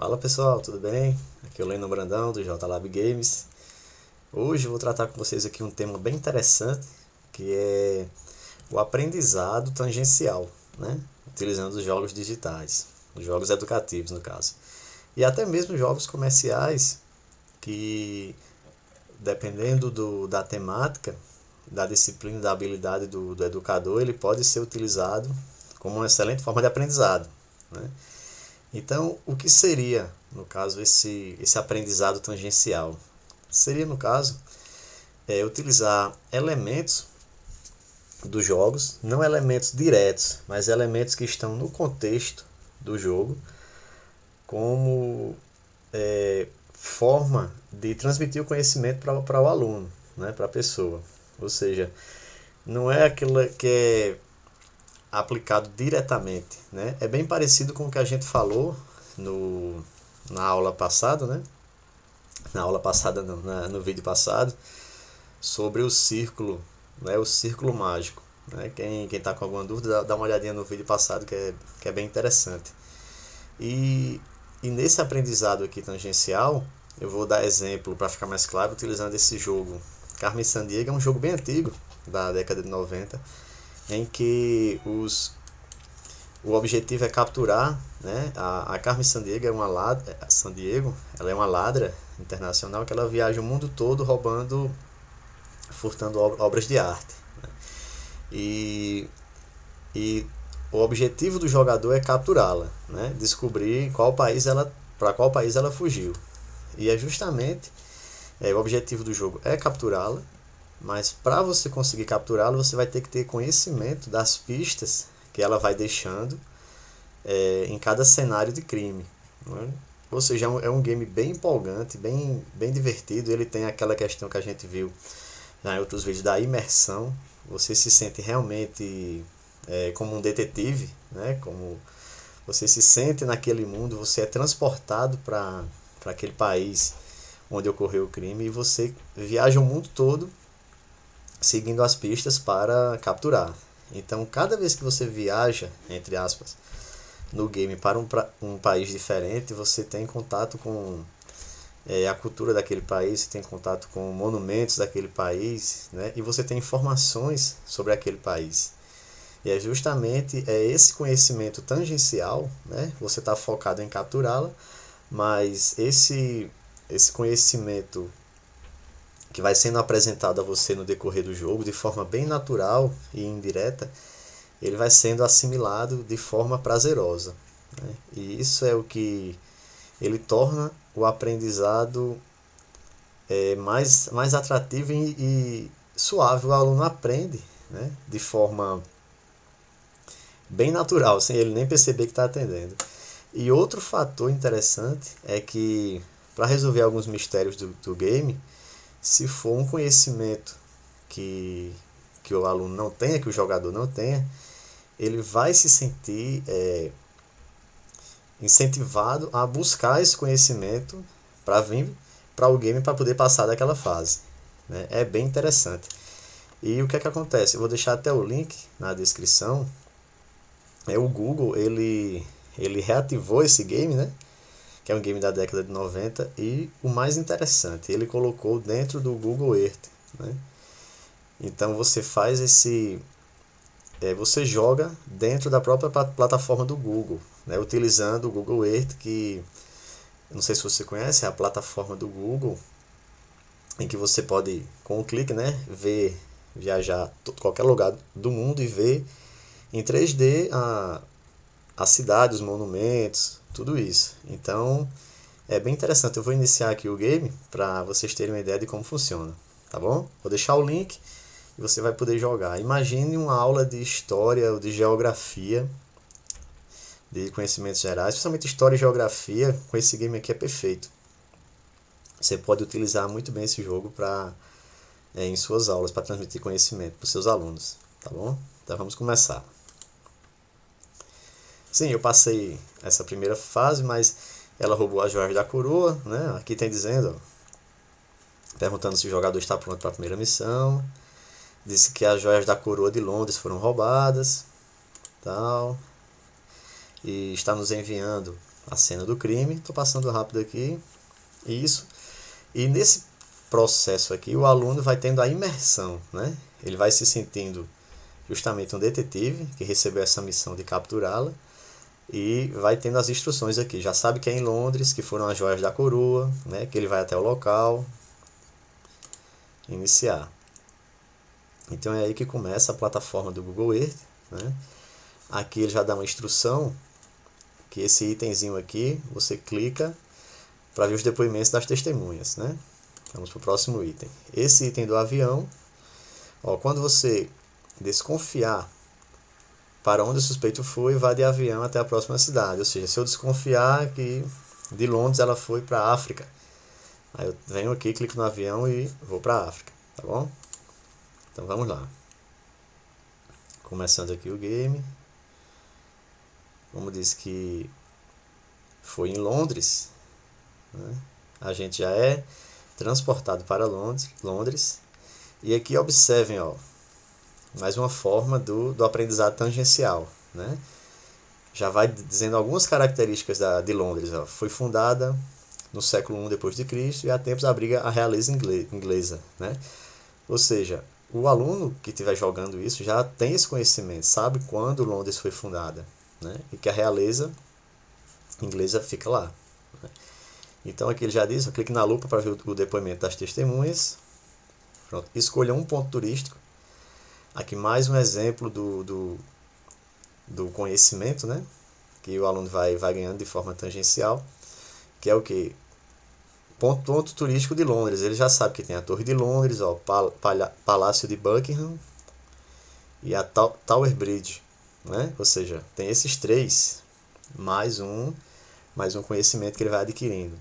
Fala pessoal, tudo bem? Aqui é o Leno Brandão do JLab Games. Hoje eu vou tratar com vocês aqui um tema bem interessante, que é o aprendizado tangencial, né? Utilizando os jogos digitais, os jogos educativos no caso. E até mesmo jogos comerciais que, dependendo da temática, da disciplina, da habilidade do educador, ele pode ser utilizado como uma excelente forma de aprendizado, né? Então, o que seria, no caso, esse aprendizado tangencial? Seria, no caso, utilizar elementos dos jogos, não elementos diretos, mas elementos que estão no contexto do jogo, como forma de transmitir o conhecimento para o aluno, né, para a pessoa. Ou seja, não é aquilo que é aplicado diretamente, né? É bem parecido com o que a gente falou no, na aula passada, né? Na aula passada, não, no vídeo passado, sobre o círculo, né? O círculo mágico, né? Quem está com alguma dúvida, dá uma olhadinha no vídeo passado que é bem interessante. E, e nesse aprendizado aqui tangencial, eu vou dar exemplo para ficar mais claro, utilizando esse jogo. Carmen Sandiego é um jogo bem antigo, da década de 90, em que o objetivo é capturar, né? A Carmen Sandiego é uma ladra, Sandiego, ela é uma ladra internacional que ela viaja o mundo todo roubando, furtando obras de arte, né? E, e o objetivo do jogador é capturá-la, né? Descobrir para qual país ela fugiu. E é justamente o objetivo do jogo é capturá-la, mas para você conseguir capturá-la, você vai ter que ter conhecimento das pistas que ela vai deixando em cada cenário de crime, né? Ou seja, é um game bem empolgante, bem divertido. Ele tem aquela questão que a gente viu em outros vídeos da imersão. Você se sente realmente como um detetive, né? Como você se sente naquele mundo, você é transportado para aquele país onde ocorreu o crime e você viaja o mundo todo seguindo as pistas para capturar. Então, cada vez que você viaja, entre aspas, no game para um país diferente, você tem contato com a cultura daquele país, você tem contato com monumentos daquele país, né? E você tem informações sobre aquele país. E é justamente esse conhecimento tangencial, né? Você está focado em capturá-la, mas esse conhecimento que vai sendo apresentado a você no decorrer do jogo de forma bem natural e indireta, ele vai sendo assimilado de forma prazerosa, né? E isso é o que ele torna o aprendizado mais atrativo e suave. O aluno aprende, né, de forma bem natural, sem ele nem perceber que está atendendo. E outro fator interessante é que, para resolver alguns mistérios do game, se for um conhecimento que o aluno não tenha, que o jogador não tenha, ele vai se sentir incentivado a buscar esse conhecimento para vir para o game para poder passar daquela fase, né? É bem interessante. E o que é que acontece? Eu vou deixar até o link na descrição. O Google ele reativou esse game, né? Que é um game da década de 90, e o mais interessante, ele colocou dentro do Google Earth, né? Então você faz você joga dentro da própria plataforma do Google, né? Utilizando o Google Earth, que não sei se você conhece, é a plataforma do Google em que você pode, com um clique, né, viajar qualquer lugar do mundo e ver em 3D a cidade, os monumentos, tudo isso. Então é bem interessante. Eu vou iniciar aqui o game para vocês terem uma ideia de como funciona, tá bom? Vou deixar o link e você vai poder jogar. Imagine uma aula de história ou de geografia, de conhecimentos gerais, especialmente história e geografia. Com esse game aqui é perfeito. Você pode utilizar muito bem esse jogo em suas aulas para transmitir conhecimento para os seus alunos, tá bom? Então vamos começar. Sim, eu passei essa primeira fase, mas ela roubou as joias da coroa, né? Aqui tem dizendo, ó, perguntando se o jogador está pronto para a primeira missão. Disse que as joias da coroa de Londres foram roubadas, tal, e está nos enviando a cena do crime. Estou passando rápido aqui. Isso. E nesse processo aqui, o aluno vai tendo a imersão, né? Ele vai se sentindo justamente um detetive que recebeu essa missão de capturá-la e vai tendo as instruções aqui. Já sabe que é em Londres, que foram as joias da coroa, né? Que ele vai até o local, iniciar. Então é aí que começa a plataforma do Google Earth, né? Aqui ele já dá uma instrução, que esse itemzinho aqui, você clica para ver os depoimentos das testemunhas, né? Vamos para o próximo item. Esse item do avião, ó, quando você desconfiar para onde o suspeito foi, vá de avião até a próxima cidade. Ou seja, se eu desconfiar que de Londres ela foi para a África, aí eu venho aqui, clico no avião e vou para a África, tá bom? Então vamos lá. Começando aqui o game. Como diz que foi em Londres, né? A gente já é transportado para Londres. E aqui observem, ó, mais uma forma do aprendizado tangencial, né? Já vai dizendo algumas características de Londres. Ó. Foi fundada no século I depois de Cristo e há tempos abriga a realeza inglesa, né? Ou seja, o aluno que estiver jogando isso já tem esse conhecimento, sabe quando Londres foi fundada, né? E que a realeza inglesa fica lá, né? Então aqui ele já diz, eu clique na lupa para ver o depoimento das testemunhas. Pronto, escolha um ponto turístico. Aqui mais um exemplo do conhecimento, né? Que o aluno vai ganhando de forma tangencial, que é o que? Ponto turístico de Londres. Ele já sabe que tem a Torre de Londres, ó, Palácio de Buckingham e a Tower Bridge, né? Ou seja, tem esses três, mais um conhecimento que ele vai adquirindo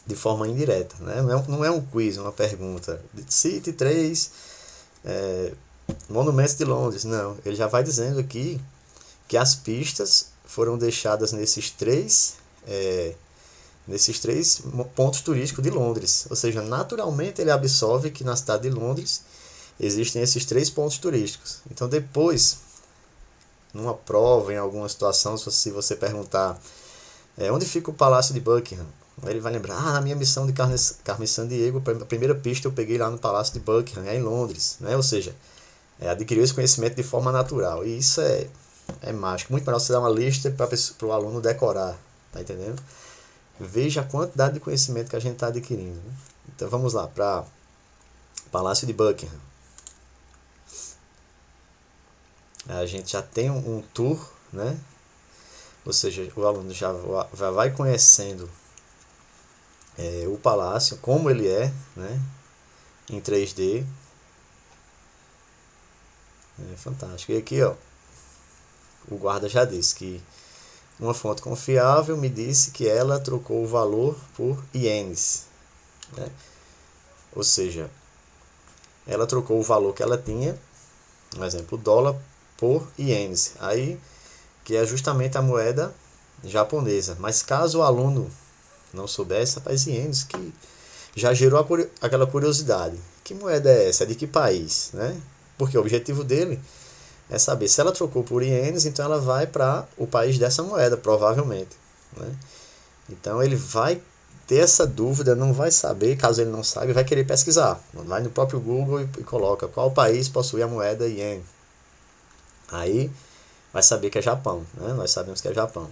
de forma indireta, né? Não é um quiz, uma pergunta. Cite três monumentos de Londres. Não, ele já vai dizendo aqui que as pistas foram deixadas nesses três pontos turísticos de Londres. Ou seja, naturalmente ele absorve que na cidade de Londres existem esses três pontos turísticos. Então depois, numa prova, em alguma situação, se você perguntar onde fica o Palácio de Buckingham, ele vai lembrar, na minha missão de Carmen Sandiego, a primeira pista eu peguei lá no Palácio de Buckingham, em Londres, né? Ou seja, adquiriu esse conhecimento de forma natural. E isso é mágico. Muito melhor você dar uma lista para o aluno decorar, tá entendendo? Veja a quantidade de conhecimento que a gente está adquirindo, né? Então vamos lá, para Palácio de Buckingham. A gente já tem um tour, né? Ou seja, o aluno já vai conhecendo o palácio, como ele é, né? Em 3D. É fantástico. E aqui, ó, o guarda já disse que uma fonte confiável me disse que ela trocou o valor por ienes, né? Ou seja, ela trocou o valor que ela tinha, por exemplo, o dólar, por ienes. Aí, que é justamente a moeda japonesa. Mas caso o aluno não soubesse, rapaz, ienes, que já gerou aquela curiosidade. Que moeda é essa? É de que país, né? Porque o objetivo dele é saber se ela trocou por ienes, então ela vai para o país dessa moeda, provavelmente, né? Então ele vai ter essa dúvida, não vai saber, caso ele não saiba, vai querer pesquisar. Vai no próprio Google e coloca qual país possui a moeda iene. Aí vai saber que é Japão, né? Nós sabemos que é Japão.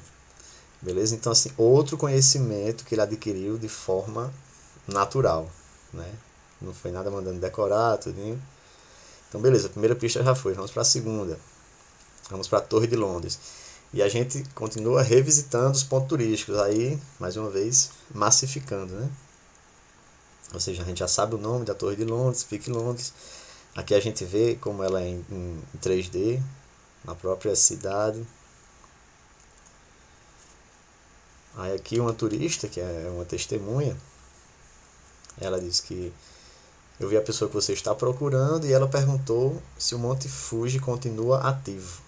Beleza? Então, assim, outro conhecimento que ele adquiriu de forma natural, né? Não foi nada mandando decorar, tudinho. Então, beleza, a primeira pista já foi. Vamos para a segunda. Vamos para a Torre de Londres. E a gente continua revisitando os pontos turísticos. Aí, mais uma vez, massificando, né? Ou seja, a gente já sabe o nome da Torre de Londres, fica em Londres. Aqui a gente vê como ela é em 3D, na própria cidade. Aí aqui uma turista, que é uma testemunha, ela diz que eu vi a pessoa que você está procurando e ela perguntou se o Monte Fuji continua ativo.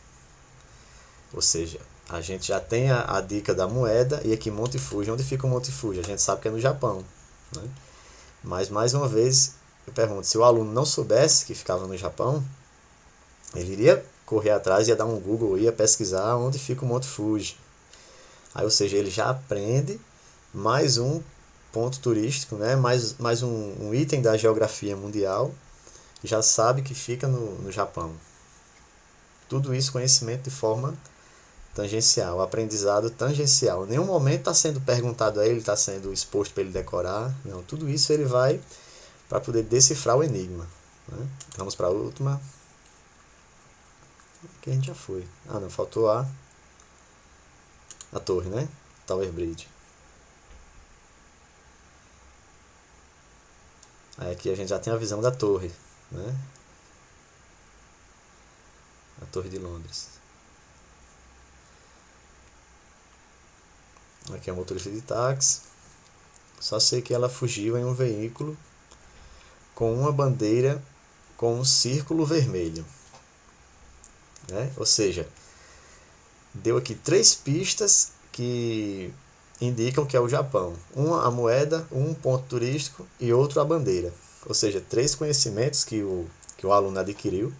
Ou seja, a gente já tem a dica da moeda e aqui Monte Fuji. Onde fica o Monte Fuji? A gente sabe que é no Japão, né? Mas mais uma vez eu pergunto, se o aluno não soubesse que ficava no Japão, ele iria correr atrás, ia dar um Google, ia pesquisar onde fica o Monte Fuji. Aí, ou seja, ele já aprende mais um ponto turístico, né? mais um item da geografia mundial, já sabe que fica no Japão. Tudo isso conhecimento de forma tangencial, aprendizado tangencial. Em nenhum momento está sendo perguntado a ele, está sendo exposto para ele decorar. Não, tudo isso ele vai para poder decifrar o enigma. Né? Vamos para a última. Aqui a gente já foi. Ah, não, faltou a torre, né? Tower Bridge. Aí aqui a gente já tem a visão da torre, né? A Torre de Londres. Aqui é a motorista de táxi. Só sei que ela fugiu em um veículo com uma bandeira com um círculo vermelho. Né? Ou seja, deu aqui 3 pistas que indicam que é o Japão. Uma a moeda, um ponto turístico e outro a bandeira. Ou seja, 3 conhecimentos que o aluno adquiriu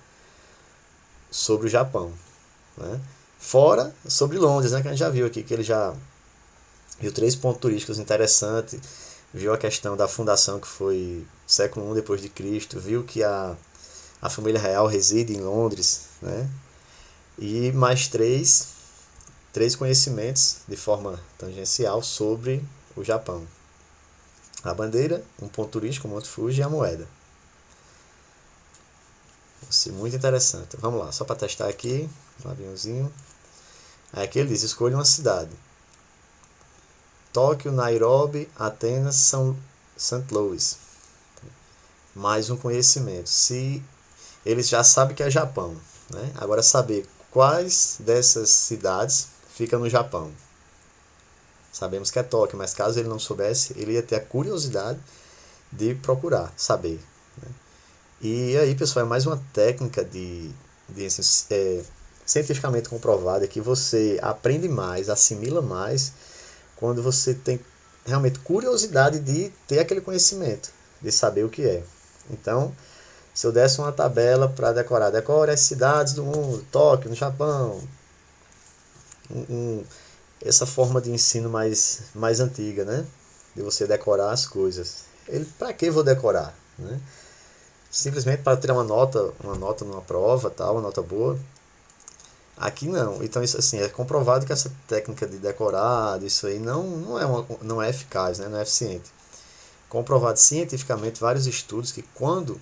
sobre o Japão. Né? Fora sobre Londres, né, que a gente já viu aqui, que ele já viu 3 pontos turísticos interessantes, viu a questão da fundação que foi século I depois de Cristo, viu que a família real reside em Londres, né? E mais 3 conhecimentos de forma tangencial sobre o Japão. A bandeira, um ponto turístico, o Monte Fuji e a moeda. Muito interessante. Vamos lá, só para testar aqui, um aviãozinho. Aí aqui ele diz, escolha uma cidade. Tóquio, Nairobi, Atenas, St. Louis. Mais um conhecimento. Se eles já sabem que é Japão, né? Agora saber quais dessas cidades ficam no Japão. Sabemos que é Tóquio, mas caso ele não soubesse, ele ia ter a curiosidade de procurar, saber. Né? E aí, pessoal, é mais uma técnica cientificamente comprovada que você aprende mais, assimila mais, quando você tem realmente curiosidade de ter aquele conhecimento, de saber o que é. Então, se eu desse uma tabela para decorar, decore as cidades do mundo, Tóquio, no Japão, essa forma de ensino mais antiga, né? De você decorar as coisas. Para que vou decorar? Né? Simplesmente para tirar uma nota numa prova, tal, uma nota boa. Aqui não. Então isso assim, é comprovado que essa técnica de decorado, isso aí não é eficaz, né? Não é eficiente. Comprovado cientificamente vários estudos que quando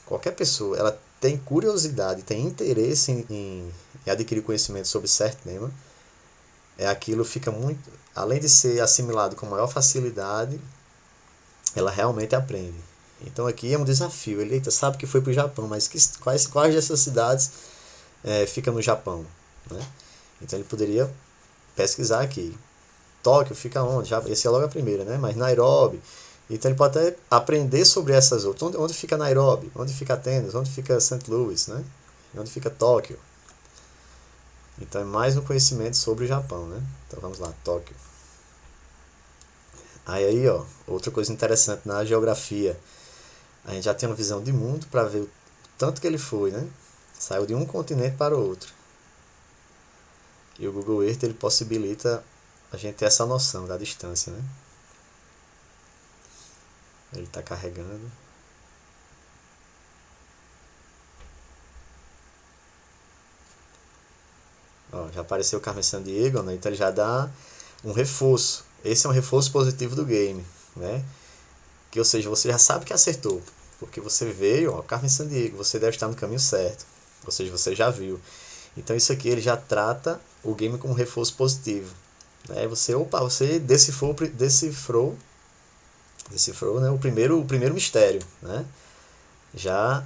qualquer pessoa ela tem curiosidade, tem interesse em adquirir conhecimento sobre certo tema, aquilo fica muito, além de ser assimilado com maior facilidade, ela realmente aprende. Então aqui é um desafio. Ele sabe que foi para o Japão, mas quais dessas cidades fica no Japão? Né? Então ele poderia pesquisar aqui. Tóquio fica onde? Esse é logo a primeira, né? Mas Nairobi. Então ele pode até aprender sobre essas outras. Onde fica Nairobi? Onde fica Atenas? Onde fica St. Louis? Né? Onde fica Tóquio? Então é mais um conhecimento sobre o Japão, né? Então vamos lá, Tóquio. Aí, ó, outra coisa interessante na geografia. A gente já tem uma visão de mundo para ver o tanto que ele foi, né? Saiu de um continente para o outro. E o Google Earth ele possibilita a gente ter essa noção da distância, né? Ele está carregando. Ó, já apareceu o Carmen Sandiego, né? Então ele já dá um reforço. Esse é um reforço positivo do game, né? Que, ou seja, você já sabe que acertou, porque você veio, ó, Carmen Sandiego, você deve estar no caminho certo. Ou seja, você já viu. Então isso aqui ele já trata o game como um reforço positivo. Né? Você decifrou, né? o primeiro mistério, né? Já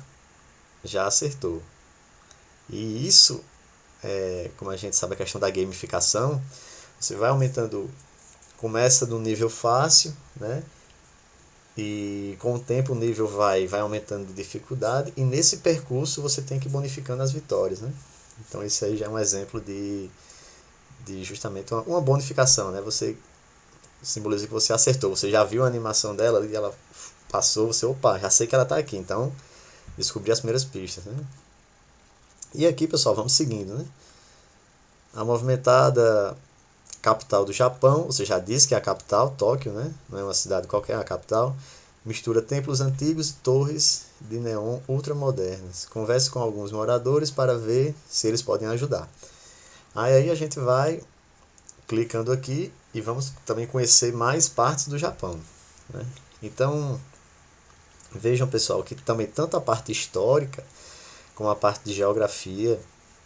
acertou. E isso, como a gente sabe a questão da gamificação, você vai aumentando, começa do nível fácil, né? E com o tempo o nível vai aumentando de dificuldade, e nesse percurso você tem que ir bonificando as vitórias, né? Então esse aí já é um exemplo de justamente uma bonificação, né? Você simboliza que você acertou, você já viu a animação dela e ela passou, você, opa, já sei que ela está aqui, então descobri as primeiras pistas, né? E aqui, pessoal, vamos seguindo, né? A movimentada capital do Japão, você já disse que é a capital, Tóquio, né? Não é uma cidade qualquer, é a capital. Mistura templos antigos e torres de neon ultramodernas. Converse com alguns moradores para ver se eles podem ajudar. Aí a gente vai clicando aqui e vamos também conhecer mais partes do Japão, né? Então, vejam, pessoal, que também tanto a parte histórica como a parte de geografia,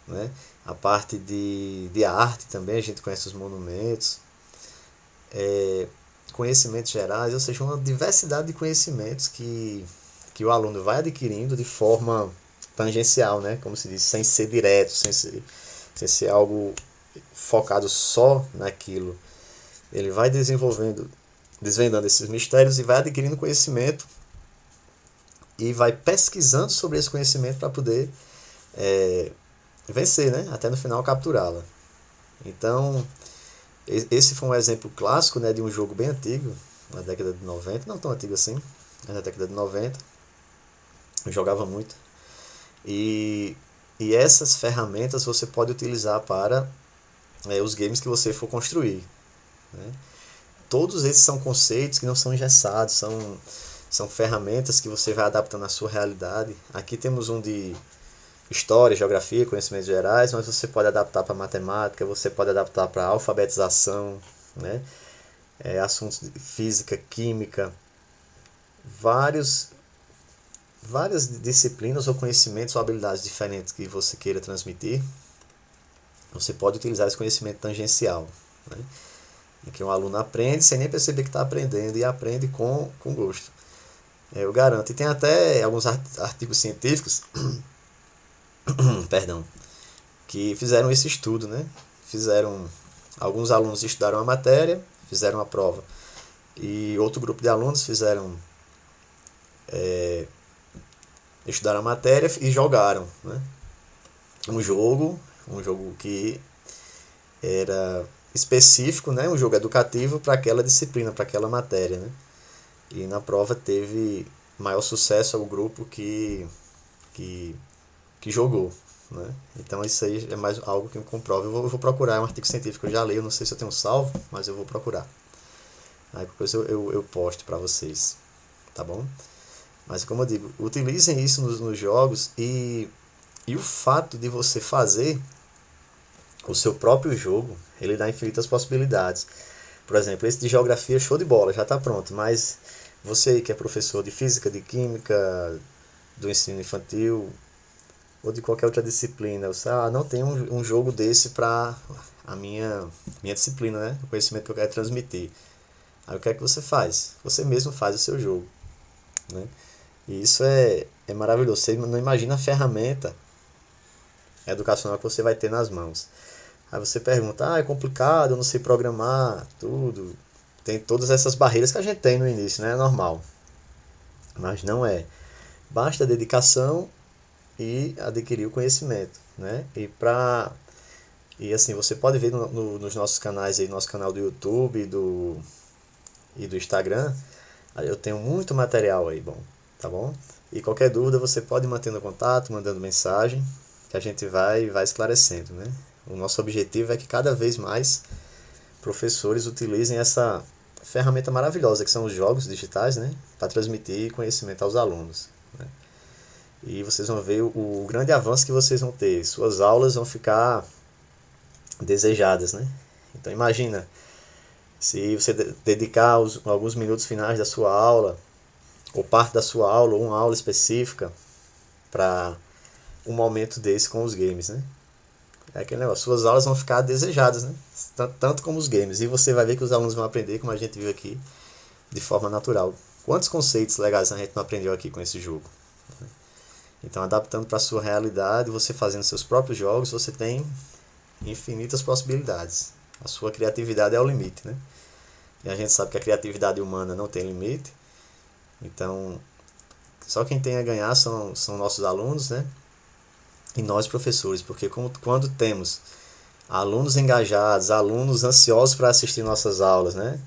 né? A parte de arte também, a gente conhece os monumentos, conhecimentos gerais, ou seja, uma diversidade de conhecimentos que o aluno vai adquirindo de forma tangencial, né? Como se diz, sem ser direto, sem ser algo focado só naquilo. Ele vai desvendando esses mistérios e vai adquirindo conhecimento e vai pesquisando sobre esse conhecimento para poder vencer, né? Até no final capturá-la. Então, esse foi um exemplo clássico, né, de um jogo bem antigo, na década de 90, não tão antigo assim, mas na década de 90, eu jogava muito. E essas ferramentas você pode utilizar para os games que você for construir, né? Todos esses são conceitos que não são engessados, são ferramentas que você vai adaptando à sua realidade. Aqui temos um de história, geografia, conhecimentos gerais, mas você pode adaptar para matemática, você pode adaptar para alfabetização, né? Assuntos de física, química, várias disciplinas ou conhecimentos ou habilidades diferentes que você queira transmitir. Você pode utilizar esse conhecimento tangencial, né? Em que um aluno aprende sem nem perceber que está aprendendo e aprende com gosto. Eu garanto. E tem até alguns artigos científicos perdão, que fizeram esse estudo, né? Alguns alunos estudaram a matéria, fizeram a prova, e outro grupo de alunos estudaram a matéria e jogaram, né? Um jogo que era específico, né? Um jogo educativo para aquela disciplina, para aquela matéria, né? E na prova teve maior sucesso ao grupo que jogou, né? Então isso aí é mais algo que me comprova. Eu vou procurar um artigo científico, eu já leio, não sei se eu tenho salvo, mas eu vou procurar. Aí depois eu posto para vocês, tá bom? Mas como eu digo, utilizem isso nos jogos e o fato de você fazer o seu próprio jogo, ele dá infinitas possibilidades. Por exemplo, esse de geografia, show de bola, já está pronto, mas você que é professor de física, de química, do ensino infantil, ou de qualquer outra disciplina, você não tem um jogo desse para a minha disciplina, né? O conhecimento que eu quero transmitir. Aí o que é que você faz? Você mesmo faz o seu jogo, né? E isso é maravilhoso. Você não imagina a ferramenta educacional que você vai ter nas mãos. Aí você pergunta, é complicado, eu não sei programar, tudo. Tem todas essas barreiras que a gente tem no início, né? É normal. Mas não é. Basta dedicação e adquirir o conhecimento, né? E assim, você pode ver nos nossos canais aí, nosso canal do YouTube e do Instagram, eu tenho muito material aí, bom, tá bom? E qualquer dúvida você pode ir mantendo contato, mandando mensagem, que a gente vai esclarecendo, né? O nosso objetivo é que cada vez mais professores utilizem essa ferramenta maravilhosa que são os jogos digitais, né? Para transmitir conhecimento aos alunos, né? E vocês vão ver o grande avanço que vocês vão ter. Suas aulas vão ficar desejadas, né? Então imagina, se você dedicar alguns minutos finais da sua aula, ou parte da sua aula, ou uma aula específica, para um momento desse com os games, né? É aquele negócio, suas aulas vão ficar desejadas, né? Tanto como os games. E você vai ver que os alunos vão aprender, como a gente viu aqui, de forma natural. Quantos conceitos legais a gente não aprendeu aqui com esse jogo? Então, adaptando para a sua realidade, você fazendo seus próprios jogos, você tem infinitas possibilidades. A sua criatividade é o limite, né? E a gente sabe que a criatividade humana não tem limite. Então, só quem tem a ganhar são nossos alunos, né? E nós professores, porque quando temos alunos engajados, alunos ansiosos para assistir nossas aulas, né?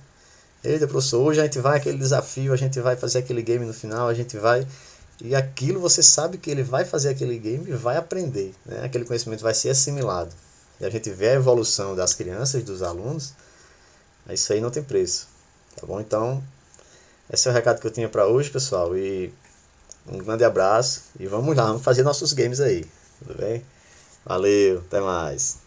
Eita, professor, hoje a gente vai aquele desafio, a gente vai fazer aquele game no final, a gente vai... E aquilo você sabe que ele vai fazer aquele game e vai aprender, né? Aquele conhecimento vai ser assimilado. E a gente vê a evolução das crianças, dos alunos, Isso aí não tem preço, tá bom? Então, esse é o recado que eu tinha para hoje, pessoal, e um grande abraço e vamos lá, vamos fazer nossos games aí, tudo bem? Valeu, até mais.